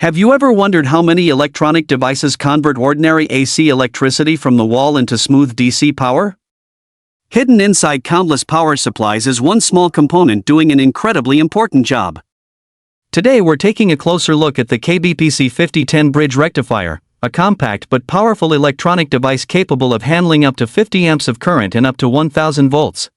Have you ever wondered how many electronic devices convert ordinary AC electricity from the wall into smooth DC power? Hidden inside countless power supplies is one small component doing an incredibly important job. Today we're taking a closer look at the KBPC5010 Bridge Rectifier, a compact but powerful electronic device capable of handling up to 50 amps of current and up to 1000 volts.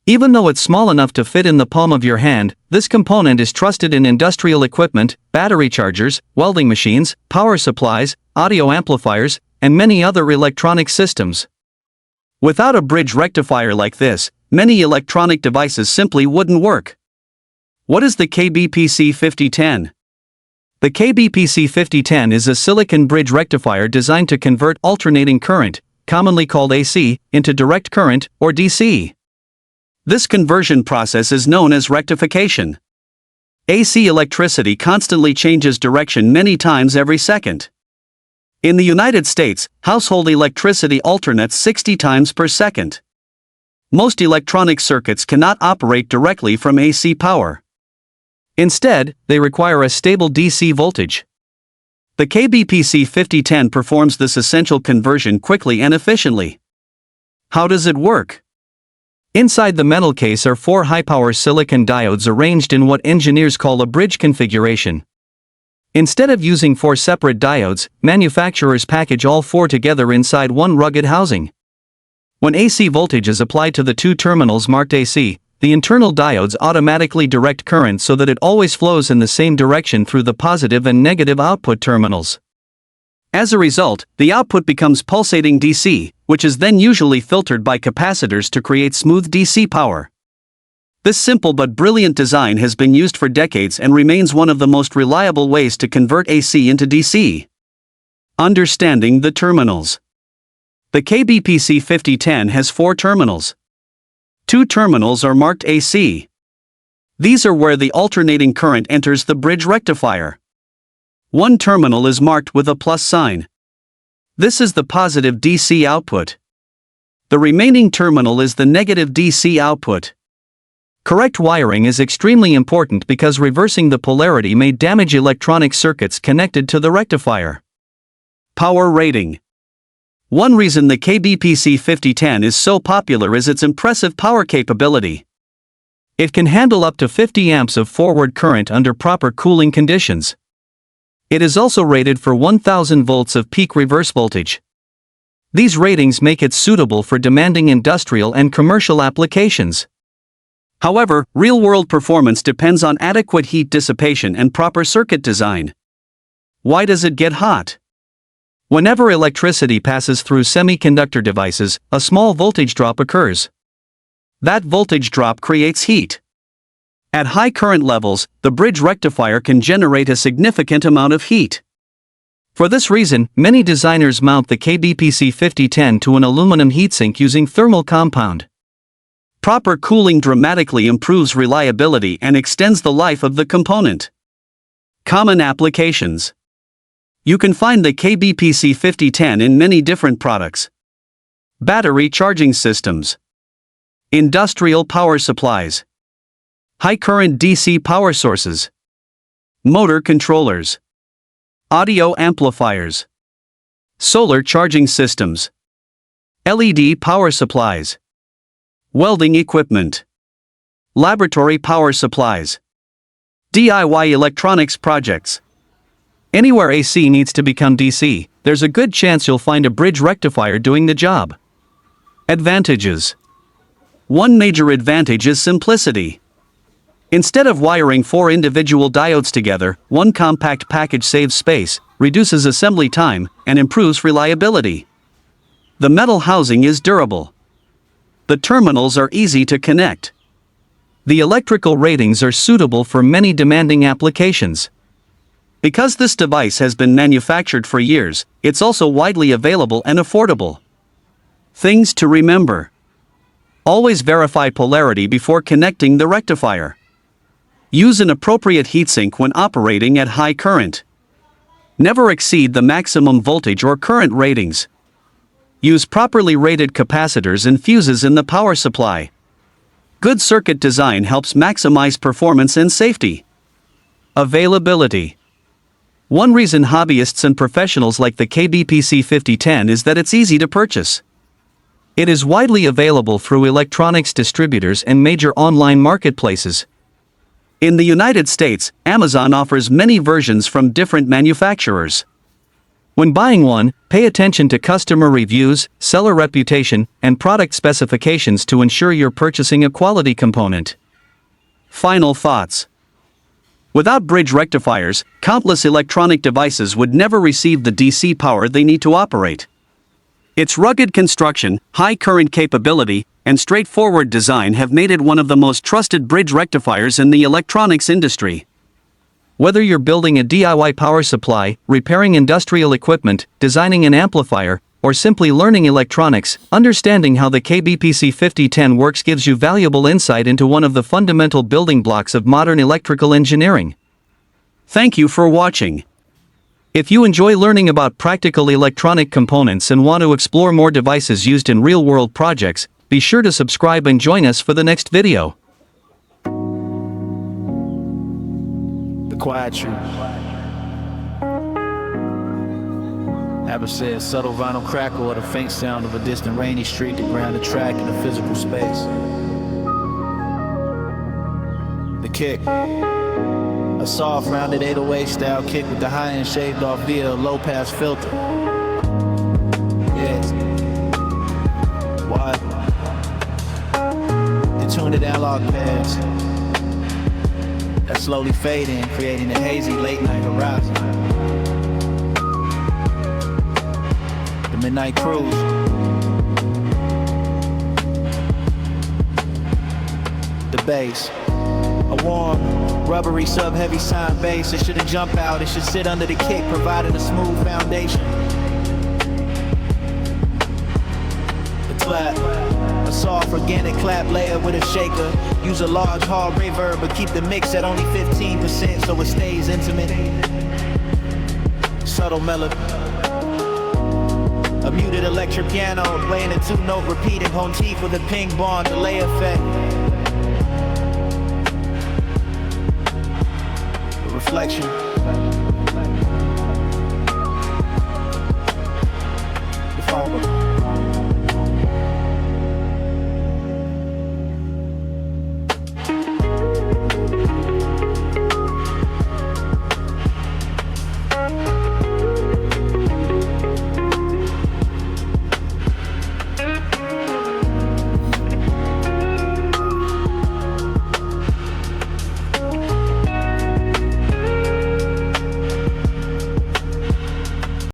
Even though it's small enough to fit in the palm of your hand, this component is trusted in industrial equipment, battery chargers, welding machines, power supplies, audio amplifiers, and many other electronic systems. Without a bridge rectifier like this, many electronic devices simply wouldn't work. What is the KBPC5010? The KBPC5010 is a silicon bridge rectifier designed to convert alternating current, commonly called AC, into direct current, or DC. This conversion process is known as rectification. AC electricity constantly changes direction many times every second. In the United States, household electricity alternates 60 times per second. Most electronic circuits cannot operate directly from AC power. Instead, they require a stable DC voltage. The KBPC5010 performs this essential conversion quickly and efficiently. How does it work? Inside the metal case are 4 high-power silicon diodes arranged in what engineers call a bridge configuration. Instead of using 4 separate diodes, manufacturers package all 4 together inside one rugged housing. When AC voltage is applied to the 2 terminals marked AC, the internal diodes automatically direct current so that it always flows in the same direction through the positive and negative output terminals. As a result, the output becomes pulsating DC, which is then usually filtered by capacitors to create smooth DC power. This simple but brilliant design has been used for decades and remains one of the most reliable ways to convert AC into DC. Understanding the terminals. The KBPC5010 has 4 terminals. 2 terminals are marked AC. These are where the alternating current enters the bridge rectifier. 1 terminal is marked with a plus sign. This is the positive DC output. The remaining terminal is the negative DC output. Correct wiring is extremely important because reversing the polarity may damage electronic circuits connected to the rectifier. Power rating. One reason the KBPC5010 is so popular is its impressive power capability. It can handle up to 50 amps of forward current under proper cooling conditions. It is also rated for 1000 volts of peak reverse voltage. These ratings make it suitable for demanding industrial and commercial applications. However, real-world performance depends on adequate heat dissipation and proper circuit design. Why does it get hot? Whenever electricity passes through semiconductor devices, a small voltage drop occurs. That voltage drop creates heat. At high current levels, the bridge rectifier can generate a significant amount of heat. For this reason, many designers mount the KBPC5010 to an aluminum heatsink using thermal compound. Proper cooling dramatically improves reliability and extends the life of the component. Common applications. You can find the KBPC5010 in many different products. Battery charging systems. Industrial power supplies. High-current DC power sources. Motor controllers. Audio amplifiers. Solar charging systems. LED power supplies. Welding equipment. Laboratory power supplies. DIY electronics projects. Anywhere AC needs to become DC, there's a good chance you'll find a bridge rectifier doing the job. Advantages. One major advantage is simplicity. Instead of wiring 4 individual diodes together, one compact package saves space, reduces assembly time, and improves reliability. The metal housing is durable. The terminals are easy to connect. The electrical ratings are suitable for many demanding applications. Because this device has been manufactured for years, it's also widely available and affordable. Things to remember. Always verify polarity before connecting the rectifier. Use an appropriate heatsink when operating at high current. Never exceed the maximum voltage or current ratings. Use properly rated capacitors and fuses in the power supply. Good circuit design helps maximize performance and safety. Availability. One reason hobbyists and professionals like the KBPC5010 is that it's easy to purchase. It is widely available through electronics distributors and major online marketplaces. In the United States, Amazon offers many versions from different manufacturers. When buying one, pay attention to customer reviews, seller reputation, and product specifications to ensure you're purchasing a quality component. Final thoughts. Without bridge rectifiers, countless electronic devices would never receive the DC power they need to operate. Its rugged construction, high current capability, and straightforward design have made it one of the most trusted bridge rectifiers in the electronics industry. Whether you're building a DIY power supply, repairing industrial equipment, designing an amplifier, or simply learning electronics, understanding how the KBPC5010 works gives you valuable insight into one of the fundamental building blocks of modern electrical engineering. Thank you for watching. If you enjoy learning about practical electronic components and want to explore more devices used in real-world projects, be sure to subscribe and join us for the next video. The quiet truth. Abba says, subtle vinyl crackle or the faint sound of a distant rainy street to ground the track in a physical space. The kick. A soft, rounded 808 style kick with the high end shaved off via a low pass filter. Yes. Why? The tuned analog pads that slowly fade in, creating a hazy late night horizon. The midnight cruise. The bass. A warm, rubbery, sub-heavy sine bass. It shouldn't jump out, it should sit under the kick, providing a smooth foundation. The clap. A soft, organic clap layer with a shaker. Use a large, hard reverb, but keep the mix at only 15% so it stays intimate. Subtle melody. A muted electric piano playing a two-note repeating motif with a ping-pong delay effect. A reflection.